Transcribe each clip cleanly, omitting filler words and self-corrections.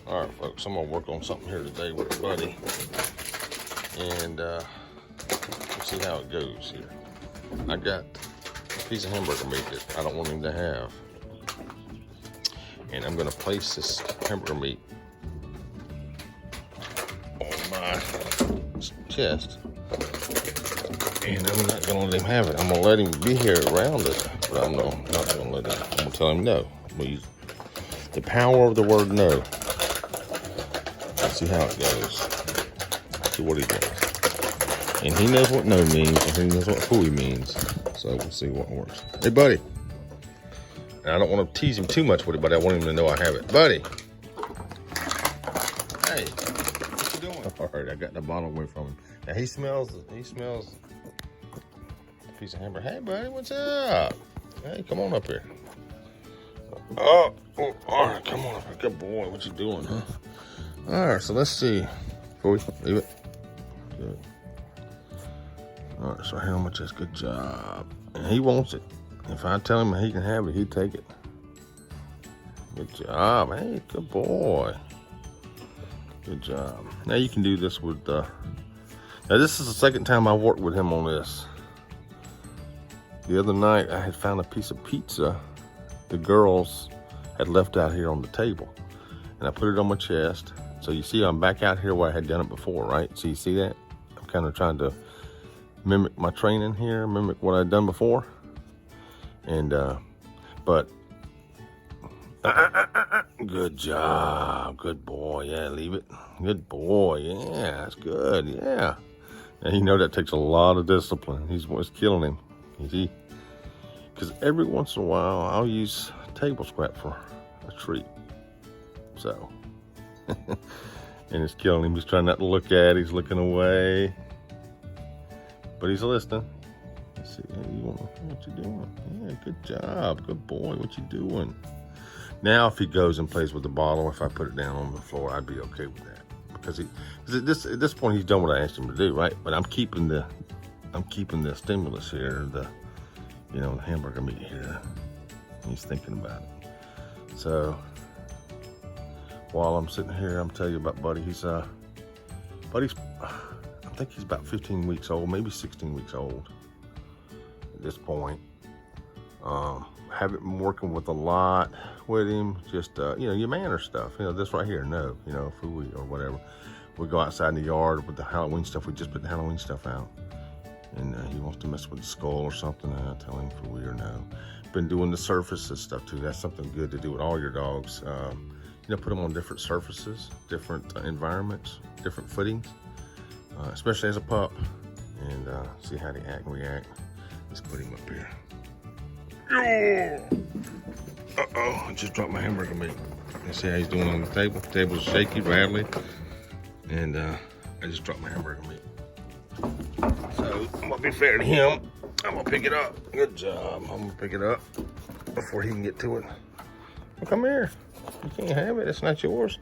All right, folks, I'm gonna work on something here today with a buddy, and we'll see how it goes here. I got a piece of hamburger meat that I don't want him to have, and I'm gonna place this hamburger meat on my chest, and I'm not gonna let him have it. I'm gonna let him be here around it, but I'm not gonna let him. I'm gonna tell him no. I'm gonna use the power of the word no. Let's see how it goes. See what he does. And he knows what no means, and he knows what phooey means. So we'll see what works. Hey, buddy. And I don't want to tease him too much with it, but I want him to know I have it. Buddy. Hey, what you doing? All right, I got the bottle away from him. Now he smells a piece of hamburger. Hey, buddy, what's up? Hey, come on up here. Oh, all right, come on up here. Good boy, what you doing, huh? All right, so let's see. Phooey, leave it. Good. All right, so how much is good job? And he wants it. If I tell him he can have it, he'd take it. Good job. Hey, good boy. Good job. Now you can do this with, now this is the second time I worked with him on this. The other night I had found a piece of pizza the girls had left out here on the table. And I put it on my chest. So you see I'm back out here where I had done it before, right? So you see that? I'm kind of trying to mimic my training here, mimic what I'd done before. And, but, good job, good boy, yeah, leave it. Good boy, yeah, that's good, yeah. And you know that takes a lot of discipline. He's what's killing him, you see? Because every once in a while, I'll use table scrap for a treat, so. And it's killing him. He's trying not to look at it. He's looking away. But he's listening. Let's see. Hey, what you doing? Yeah, good job. Good boy. What you doing? Now, if he goes and plays with the bottle, if I put it down on the floor, I'd be okay with that. Because at this point, he's done what I asked him to do, right? But I'm keeping the stimulus here, the hamburger meat here. He's thinking about it. So while I'm sitting here, I'm telling you about Buddy. Buddy's, I think he's about 15 weeks old, maybe 16 weeks old at this point. Haven't been working with a lot with him, just, your manner stuff, this right here, no, phooey or whatever. We go outside in the yard with the Halloween stuff. We just put the Halloween stuff out. And he wants to mess with the skull or something, and I tell him phooey or no. Been doing the surfaces stuff too. That's something good to do with all your dogs. Put them on different surfaces, different environments, different footings, especially as a pup, and see how they act and react. Let's put him up here. Uh-oh, I just dropped my hamburger meat. Let's see how he's doing on the table. The table's shaky, rattly, and I just dropped my hamburger meat. So I'm gonna be fair to him. I'm gonna pick it up. Good job. I'm gonna pick it up before he can get to it. Well, come here. You can't have it. It's not yours.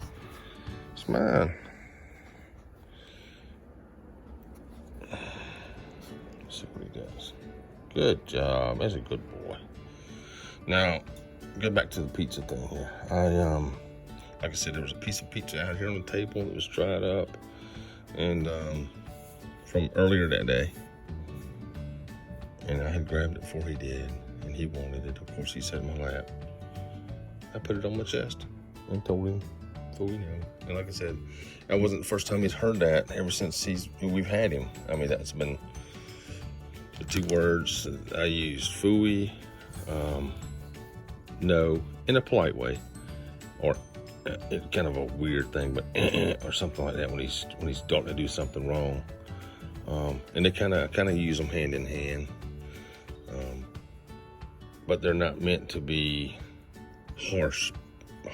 It's mine. Let's see what he does. Good job. That's a good boy. Now, get back to the pizza thing here. Like I said, there was a piece of pizza out here on the table that was dried up, and from earlier that day. And I had grabbed it before he did, and he wanted it. Of course, he sat in my lap. I put it on my chest and told him, phooey no. And like I said, that wasn't the first time he's heard that ever since we've had him. I mean, that's been the two words that I used, phooey, no, in a polite way, or kind of a weird thing, but or something like that when he's starting to do something wrong. And they kind of use them hand in hand, but they're not meant to be harsh.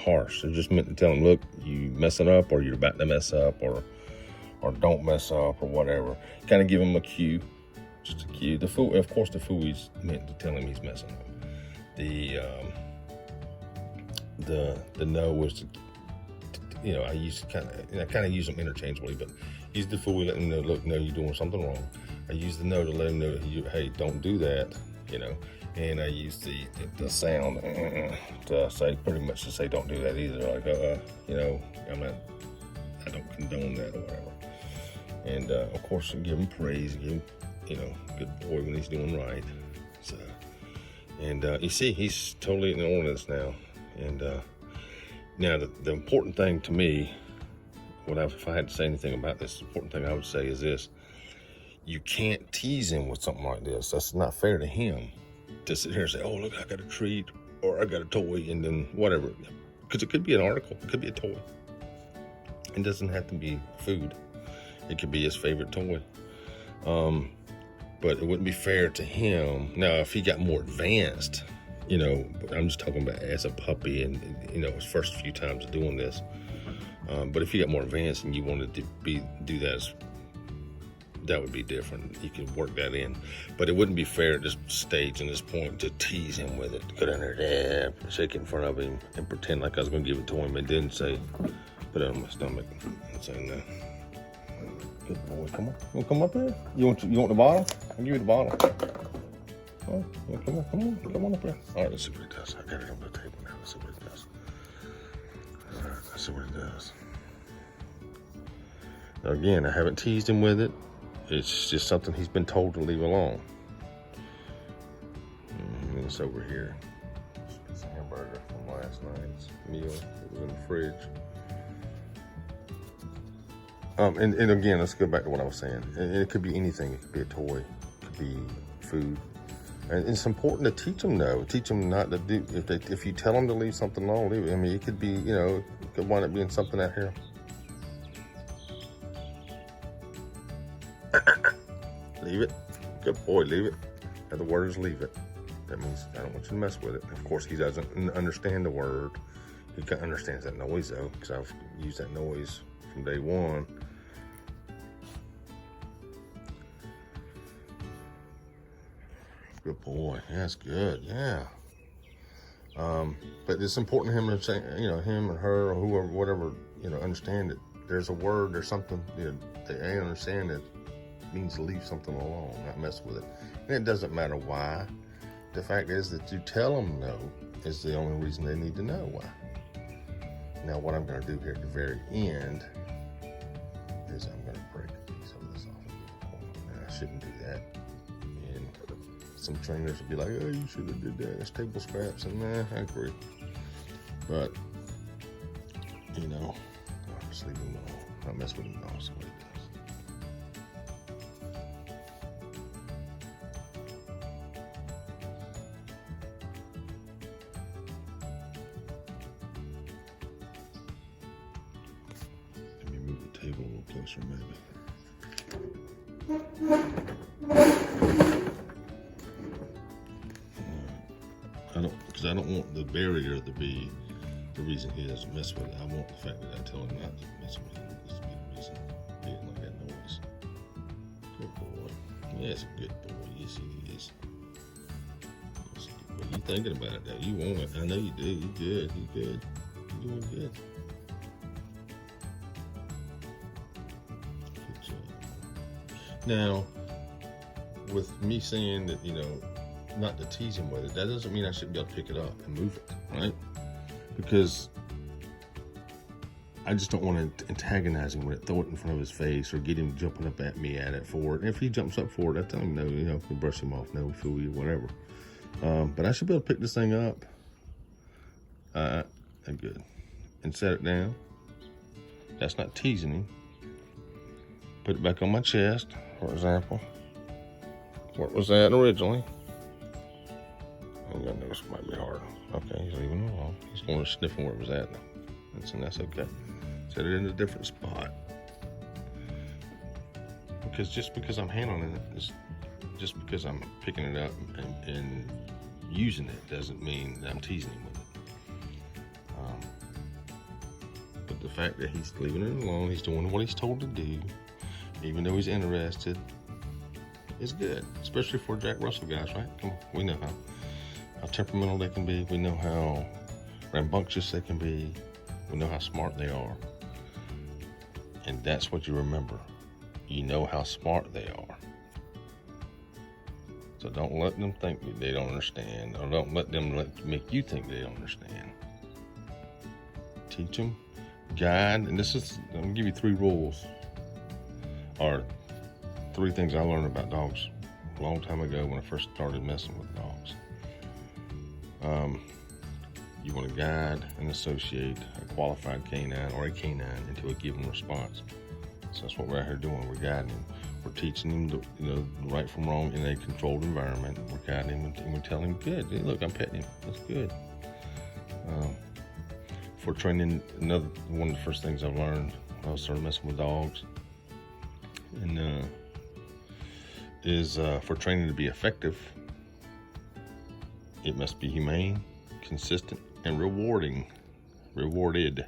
They're just meant to tell them, look, you messing up, or you're about to mess up, or don't mess up, or whatever. Kind of give him a cue, just a cue. The phooey's meant to tell him he's messing up. The no was to, I kind of use them interchangeably, but use the phooey, let him know, look, no, you're doing something wrong. I use the no to let him know, hey, don't do that. you know. And I use the sound to say, pretty much to say, don't do that either. Like, you know, I don't condone that or whatever. And of course, give him praise, give him, you know, good boy when he's doing right. So, and you see, he's totally in ordinance now. And now the important thing to me, if I had to say anything about this, the important thing I would say is this: you can't tease him with something like this. That's not fair to him to sit here and say, "Oh, look, I got a treat," or "I got a toy," and then whatever. Because it could be an article, it could be a toy. It doesn't have to be food. It could be his favorite toy. But it wouldn't be fair to him. Now, if he got more advanced, you know, I'm just talking about as a puppy and, you know, his first few times doing this. But if you got more advanced and you wanted to do that, that would be different. You could work that in. But it wouldn't be fair at this stage and this point to tease him with it. Go down there, shake it in front of him and pretend like I was going to give it to him and then say, put it on my stomach and say, no. Good boy, come on. You want to come up here? You want the bottle? I'll give you the bottle. Oh, yeah, come on up here. All right, let's see what it does. I got it on the table now. Let's see what it does. All right, let's see what it does. Now, again, I haven't teased him with it. It's just something he's been told to leave alone. And it's over here. It's a hamburger from last night's meal. It was in the fridge. And again, let's go back to what I was saying. And it could be anything. It could be a toy. It could be food. And it's important to teach them, though. Teach them not to do. If you tell them to leave something alone, leave it. I mean, it could be, you know, it could wind up being something out here. Leave it. Good boy, leave it. Now the word is leave it. That means I don't want you to mess with it. Of course, he doesn't understand the word. He understands that noise, though, because I've used that noise from day one. Good boy. Yeah, that's good. Yeah. But it's important to him to say, you know, him or her or whoever, whatever, you know, understand that there's a word, there's something, you know, they understand that means to leave something alone, not mess with it. And it doesn't matter why. The fact is that you tell them no is the only reason they need to know why. Now, what I'm going to do here at the very end is I'm going to break a piece of this off. And I shouldn't do that. And some trainers will be like, "Oh, you should have did that. That's table scraps." And I agree. But, you know, I'll just leave them alone. Not mess with them at all. So what it does. Table a little closer, maybe. I don't want the barrier to be the reason he doesn't mess with it. I want the fact that I tell him not to mess with it. That's to be the reason he didn't like that noise. Good boy. Yeah, it's a good boy. Yes, he is. What are you thinking about it, though? You want it. I know you do. You're good. You're good. You're doing good. Now, with me saying that, you know, not to tease him with it, that doesn't mean I shouldn't be able to pick it up and move it, right? Because I just don't want to antagonize him with it, throw it in front of his face, or get him jumping up at me at it for it. And if he jumps up for it, I tell him no, you know, brush him off, no, fool you, whatever. But I should be able to pick this thing up. Good. And set it down. That's not teasing him. Put it back on my chest, for example. Where it was at originally. I'm gonna notice it might be hard. Okay, he's leaving it alone. He's going to sniff where it was at now. And that's okay. Set it in a different spot. Because just because I'm handling it, just because I'm picking it up and using it, doesn't mean that I'm teasing him with it. But the fact that he's leaving it alone, he's doing what he's told to do, even though he's interested, is good. Especially for Jack Russell guys, right? Come on, we know how temperamental they can be. We know how rambunctious they can be. We know how smart they are. And that's what you remember. You know how smart they are. So don't let them think that they don't understand, or don't let them make you think they don't understand. Teach them, guide, and I'm gonna give you 3 rules, or 3 things I learned about dogs a long time ago when I first started messing with dogs. You want to guide and associate a qualified canine or a canine into a given response. So that's what we're out here doing. We're guiding him. We're teaching him the right from wrong in a controlled environment. We're guiding him and we're telling him, good, hey, look, I'm petting him. That's good. For training, one of the first things I've learned when I started messing with dogs, and is for training to be effective, it must be humane, consistent, and rewarding. Rewarding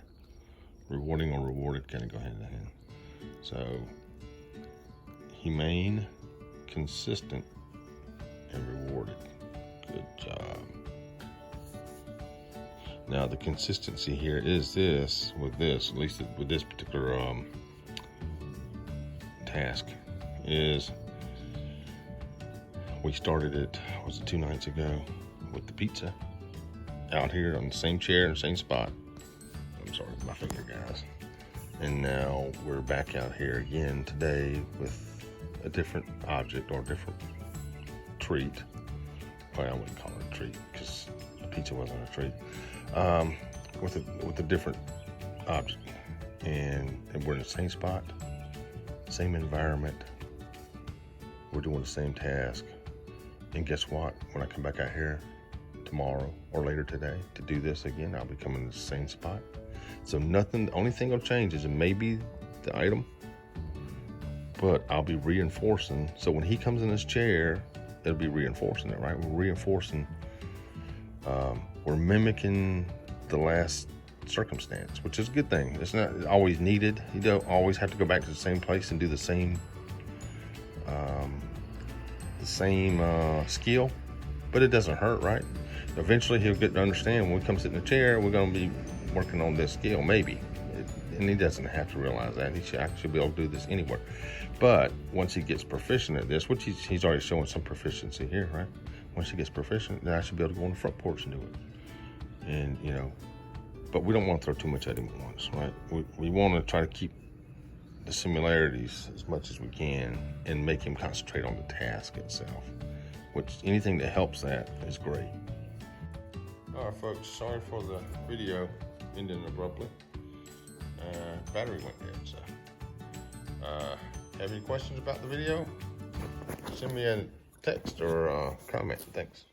or rewarded kind of go hand in hand. So, humane, consistent, and rewarded. Good job. Now the consistency here is this, at least with this particular task, is we started it, was it 2 nights ago, with the pizza out here on the same chair in the same spot. I'm sorry, my finger, guys. And now we're back out here again today with a different object or a different treat. Well, I wouldn't call it a treat because the pizza wasn't a treat. With a different object, and we're in the same spot, same environment. We're doing the same task, and guess what? When I come back out here tomorrow or later today to do this again, I'll be coming to the same spot. So the only thing will change is maybe the item, but I'll be reinforcing. So when he comes in his chair, it'll be reinforcing it, right? We're reinforcing, we're mimicking the last circumstance, which is a good thing. It's not always needed. You don't always have to go back to the same place and do the same skill, but it doesn't hurt, right? Eventually he'll get to understand when we come sit in the chair, we're going to be working on this skill, maybe. And he doesn't have to realize that. He should actually be able to do this anywhere. But once he gets proficient at this, which he's already showing some proficiency here, right? Once he gets proficient, then I should be able to go on the front porch and do it. And, but we don't want to throw too much at him at once, right? We want to try to keep the similarities as much as we can and make him concentrate on the task itself, which anything that helps that is great. All right, folks, sorry for the video ending abruptly. Battery went dead, so. Have any questions about the video? Send me a text or a comment. Thanks.